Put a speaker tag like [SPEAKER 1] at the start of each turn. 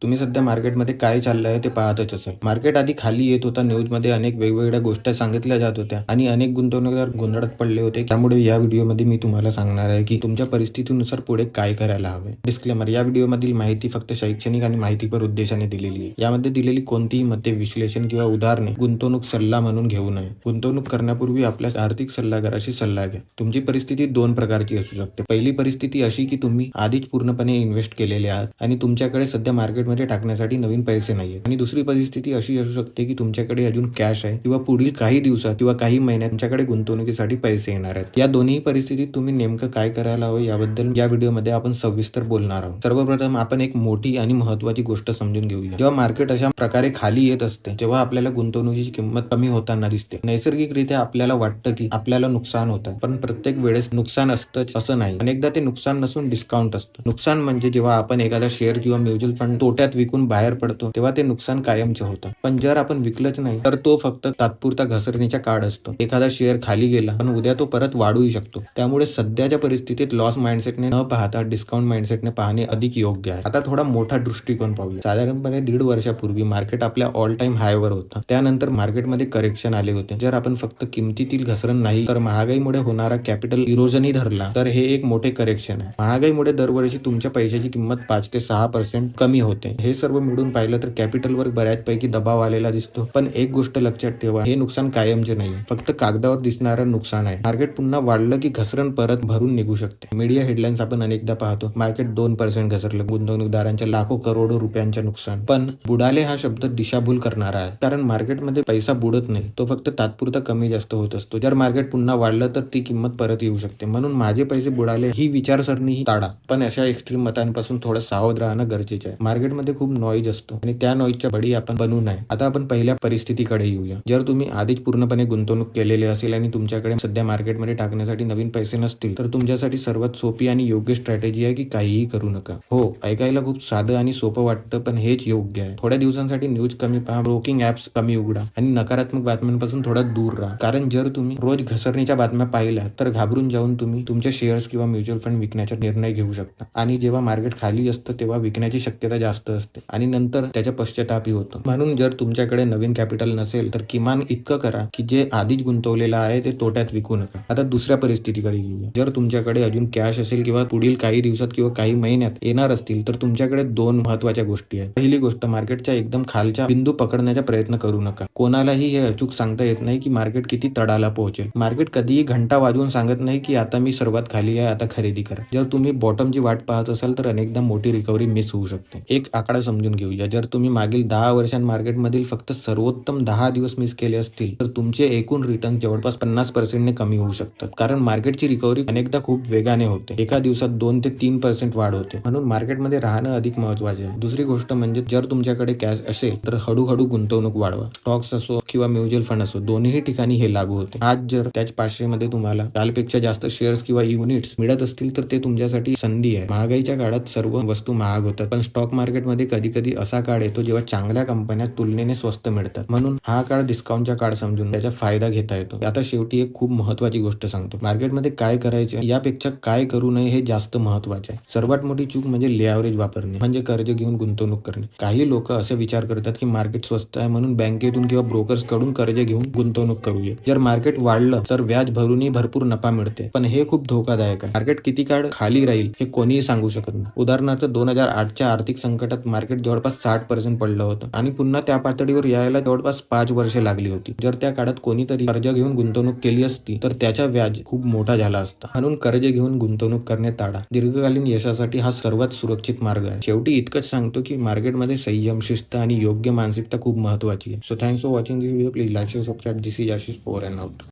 [SPEAKER 1] तुम्ही सध्या मार्केटमध्ये काय चाललंय ते पाहतच असाल. मार्केट आधी खाली येत होता. न्यूजमध्ये अनेक वेगवेगळ्या गोष्टी सांगितल्या जात होत्या आणि अनेक गुंतवणूकदार गोंधळात पडले होते. त्यामुळे या व्हिडिओमध्ये मी तुम्हाला सांगणार आहे की तुमच्या परिस्थितीनुसार पुढे काय करायला हवे. डिस्क्लेमर: या व्हिडिओमधील माहिती फक्त शैक्षणिक आणि माहितीपर उद्देशाने दिलेली आहे. यामध्ये दिलेली कोणतीही मते, विश्लेषण किंवा उदाहरणे गुंतवणूक सल्ला म्हणून घेऊ नये. गुंतवणूक करण्यापूर्वी आपल्या आर्थिक सल्लागाराशी सल्ला घ्या. तुमची परिस्थिती दोन प्रकारची असू शकते. पहिली परिस्थिती अशी की तुम्ही आधीच पूर्णपणे इन्व्हेस्ट केलेले आहात आणि तुमच्याकडे सध्या मार्केटमध्ये टाकण्यासाठी नवीन पैसे नाहीये. आणि दुसरी परिस्थिती अशी असू शकते की तुमच्याकडे अजून कॅश आहे किंवा पुढील काही दिवसात किंवा काही महिन्यात तुमच्याकडे गुंतवणुकीसाठी पैसे येणार आहेत. या दोन्ही परिस्थितीत तुम्ही नेमकं काय करायला हवं याबद्दल या व्हिडिओमध्ये आपण सविस्तर बोलणार आहोत. सर्वप्रथम आपण एक मोठी आणि महत्त्वाची गोष्ट समजून घेऊया. जेव्हा मार्केट अशा प्रकारे खाली येत असते तेव्हा आपल्याला गुंतवणुकीची किंमत कमी होताना दिसते. नैसर्गिकरित्या आपल्याला वाटतं की आपल्याला नुकसान होत आहे, पण प्रत्येक वेळेस नुकसान असतंच असं नाही. अनेकदा ते नुकसान नसून डिस्काउंट असतं. नुकसान म्हणजे जेव्हा आपण एखादा शेअर किंवा म्युच्युअल फंड तोट्यात विकून बाहेर पडतो तेव्हा ते नुकसान कायमचे होतं. पण जर आपण विकलंच नाही तर तो फक्त तात्पुरता घसरणीचा काळ असतो. एखादा शेअर खाली गेला पण उद्या तो परत वाढूही शकतो. त्यामुळे सध्याच्या परिस्थितीत लॉस माइंडसेटने न पाहता डिस्काउंट माइंडसेटने पाहणे अधिक योग्य आहे. आता थोडा मोठा दृष्टिकोन पाहूया. साधारणपणे 1.5 वर्षापूर्वी मार्केट आपल्या ऑल टाइम हायवर होता. त्यानंतर मार्केटमध्ये करेक्शन आले होते. जर आपण फक्त किमतीतील घसरण नाही तर महागाईमुळे होणारा कॅपिटल इरोजनही धरला तर हे एक मोठे करेक्शन आहे. महागाईमुळे दरवर्षी तुमच्या पैशाची किंमत 5 ते 6% कमी होते. हे सर्व मिळून पाहिलं तर कॅपिटलवर बऱ्याचपैकी दबाव आलेला दिसतो. पण एक गोष्ट लक्षात ठेवा, हे नुकसान कायमचे नाही, फक्त कागदावर दिसणारं नुकसान आहे. मार्केट पुन्हा वाढलं की घसरण परत भरून निघू शकते. मीडिया हेडलाईन्स आपण अनेकदा पाहतो, मार्केट 2% घसरलं, गुंतवणूकदारांच्या लाखो करोडो रुपयांचे नुकसान. पण बुडाले हा शब्द दिशाभूल करणारा आहे. कारण मार्केटमध्ये पैसा बुडत नाही, तो फक्त तात्पुरता कमी जास्त होत असतो. जर मार्केट पुन्हा वाढलं तर ती किंमत परत येऊ शकते. म्हणून माझे पैसे बुडाले ही विचारसरणीही टाळा. पण अशा एक्स्ट्रीम मतांपासून थोडं सावध राहणं गरजेचं आहे. मार्केटमध्ये खूप नॉईज असतो आणि त्या नॉईजच्या बळी आपण बनू नये. आता आपण पहिल्या परिस्थितीकडे येऊया. जर तुम्ही आधीच पूर्णपणे गुंतवणूक केलेली असेल आणि तुमच्याकडे सध्या मार्केटमध्ये टाकण्यासाठी नवीन पैसे नसतील तर तुमच्यासाठी सर्वात सोपी आणि योग्य स्ट्रॅटेजी आहे की काहीही करू नका. हो, ऐकायला खूप साधं आणि सोपं वाटतं, पण हेच योग्य आहे. थोड्या दिवसांसाठी न्यूज कमी पहा, ब्रोकिंग ऍप्स कमी उघडा आणि नकारात्मक बातम्यांपासून थोडा दूर राहा. कारण जर तुम्ही रोज घसरणीच्या बातम्या पाहिल्या तर घाबरून जाऊन तुम्ही तुमचे शेअर्स किंवा म्युच्युअल फंड विकण्याचा निर्णय घेऊ शकता. आणि जेव्हा मार्केट खाली असतं तेव्हा विकण्याची शक्यता जास्त असते आणि नंतर त्याचा पश्चातापही होतो. म्हणून जर तुमच्याकडे नवीन कॅपिटल नसेल तर किमान इतकं करा की जे आधीच गुंतवलेलं आहे ते तोट्यात विकू नका. आता दुसऱ्या परिस्थितीकडे येऊया. जर तुमच्याकडे अजून कॅश असेल किंवा पुढील काही दिवसात किंवा काही महिन्यात येणार असतील तर तुमच्याकडे दोन महत्त्वाच्या गोष्टी आहेत. पहिली गोष्ट, मार्केटच्या एकदम खालच्या बिंदू पकडण्याचा प्रयत्न करू नका. कोणालाही हे अचूक सांगता येत नाही की मार्केट किती तडाला पोहोचेल. मार्केट कधीही घंटा वाजवून सांगत नाही की आता मी सर्वात खाली आहे, आता खरेदी करा. जर तुम्ही बॉटमची वाट पाहत असाल तर अनेकदा मोठी रिकव्हरी मिस होऊ शकते. एक आकडा समजून घेऊया. जर तुम्ही मागील 10 वर्षांत मार्केटमधील फक्त सर्वोत्तम 10 दिवस मिस केले असतील तर तुमचे एकूण रिटर्न जवळपास 50% ने कमी होऊ शकतात. कारण मार्केटची रिकव्हरी अनेकदा खूप वेगाने होते. एका दिवसात 2 ते 3% वाढ होते. म्हणून मार्केटमध्ये राहणं अधिक महत्त्वाचे आहे. दुसरी गोष्ट म्हणजे जर तुमच्याकडे कॅश असेल तर हळूहळू गुंतवणूक वाढवा. स्टॉक्स असो किंवा म्युच्युअल फंड असो, दोन्ही ठिकाणी हे लागू होते. आज जर त्याच 500 मध्ये तुम्हाला कालपेक्षा जास्त शेअर्स किंवा युनिट्स मिळत असतील तर ते तुमच्यासाठी संधी आहे. महागाईच्या काळात सर्व वस्तू महाग होतात, पण स्टॉक मार्केटमध्ये कधी कधी असा काळ येतो जेव्हा चांगल्या कंपन्या तुलनेने स्वस्त मिळतात. म्हणून हा काळ डिस्काउंटचा काळ समजून त्याचा फायदा घेता येतो. आता शेवटी एक खूप महत्त्वाची गोष्ट सांगतो. मार्केटमध्ये काय करायचे यापेक्षा काय करू नये हे जास्त महत्त्वाचे आहे. सर्वात मोठी चूक म्हणजे लेव्हरेज वापरणे, म्हणजे कर्ज घेऊन गुंतवणूक करणे. काही लोक असे विचार करतात की मार्केट स्वस्त आहे म्हणून बँकेतून किंवा ब्रोकर्स कडून कर्ज घेऊन गुंतवणूक करूया. जर मार्केट वाढलं तर व्याज भरूनही भरपूर नफा मिळते, पण हे खूप धोकादायक आहे. मार्केट किती काळ खाली राहील हे कोणीही सांगू शकत नाही. उदाहरणार्थ 2008च्या आर्थिक संकटात मार्केट जवळपास 60% पडलं होतं आणि पुन्हा त्या पातळीवर यायला जवळपास 5 वर्षे लागली होती. जर त्या काळात कोणीतरी कर्ज घेऊन गुंतवणूक केली असती तर त्याचा व्याज खूप मोठा झाला असता. म्हणून कर्ज घेऊन गुंतवणूक करणे टाळा. दीर्घकालीन यशासाठी हा सर्वात सुरक्षित मार्ग आहे. शेवटी इतकंच सांगतो की मार्केटमध्ये संयम, शिस्त आणि योग्य मानसिकता खूप महत्त्वाची आहे. So thanks for watching this video. Please like, share, subscribe. This is Ashish, over and out.